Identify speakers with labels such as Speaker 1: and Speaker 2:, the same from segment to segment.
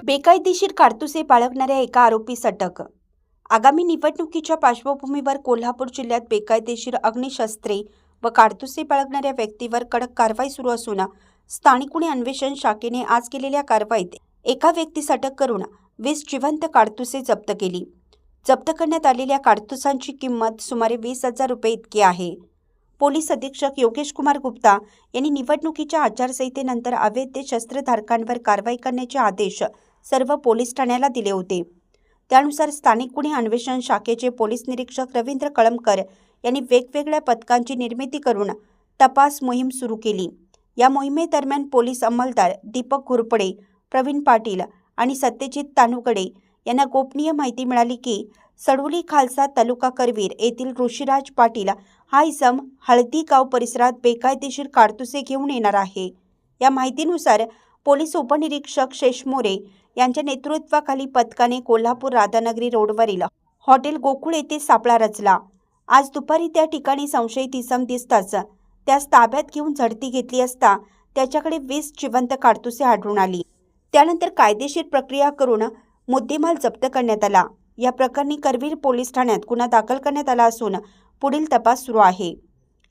Speaker 1: बेकायदेशीर कारतुसे बाळगणाऱ्या एका आरोपीस अटक। आगामी निवडणुकीच्या पार्श्वभूमीवर कोल्हापूर जिल्ह्यात बेकायदेशीर अग्निशस्त्रे व कारतुसे बाळगणाऱ्या व्यक्तीवर कडक कारवाई सुरू असून स्थानिक गुन्हे अन्वेषण शाखेने आज केलेल्या कारवाईत एका व्यक्तीस अटक करून 20 जिवंत कारतुसे जप्त केली। जप्त करण्यात आलेल्या कारतुसांची किंमत सुमारे 20,000 रुपये इतकी आहे। पोलीस अधीक्षक योगेश कुमार गुप्ता यांनी निवडणुकीच्या आचारसंहितेनंतर अवैध शस्त्रधारकांवर कारवाई करण्याचे आदेश सर्व पोलीस ठाण्याला दिले होते। त्यानुसार स्थानिक गुन्हे अन्वेषण शाखेचे पोलीस निरीक्षक रवींद्र कळमकर यांनी वेगवेगळ्या पथकांची निर्मिती करून तपास मोहीम सुरू केली। या मोहिमेदरम्यान पोलीस अंमलदार दीपक घोरपडे, प्रवीण पाटील आणि सत्यजित तानुगडे यांना गोपनीय माहिती मिळाली की सडोली खालसा तालुका करवीर येथील ऋषिराज पाटील हा इसम हळदी गाव परिसरात बेकायदेशीर कारतुसे घेऊन येणार आहे। या माहितीनुसार पोलीस उपनिरीक्षक शेष मोरे यांच्या नेतृत्वाखाली पथकाने कोल्हापूर राधानगरी रोडवरील हॉटेल गोकुळ येथे सापळा रचला। आज दुपारी त्या ठिकाणी संशयित इसम दिसताच त्यास ताब्यात घेऊन झडती घेतली असता त्याच्याकडे 20 जिवंत कारतुसे आढळून आली। त्यानंतर कायदेशीर प्रक्रिया करून मुद्देमाल जप्त करण्यात आला। या प्रकरणी करवीर पोलीस ठाण्यात गुन्हा दाखल करण्यात आला असून पुढील तपास सुरू आहे।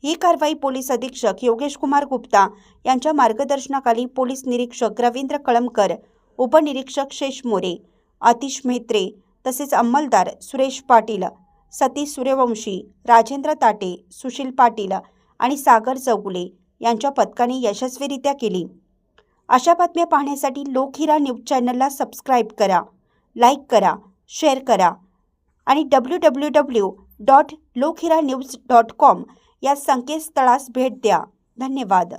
Speaker 1: ही कारवाई पोलीस अधीक्षक योगेश कुमार गुप्ता यांच्या मार्गदर्शनाखाली पोलीस निरीक्षक रवींद्र कळमकर, उपनिरीक्षक शेष मोरे, आतिश म्हेत्रे तसेच अंमलदार सुरेश पाटील, सतीश सूर्यवंशी, राजेंद्र ताटे, सुशील पाटील आणि सागर चौगुले यांच्या पथकाने यशस्वीरित्या केली। अशा बातम्या पाहण्यासाठी लोकहिरा न्यूज चॅनलला सबस्क्राईब करा, लाईक करा, शेअर करा आणि www.lokhiranews.com या संकेतस्थळास भेट द्या। धन्यवाद।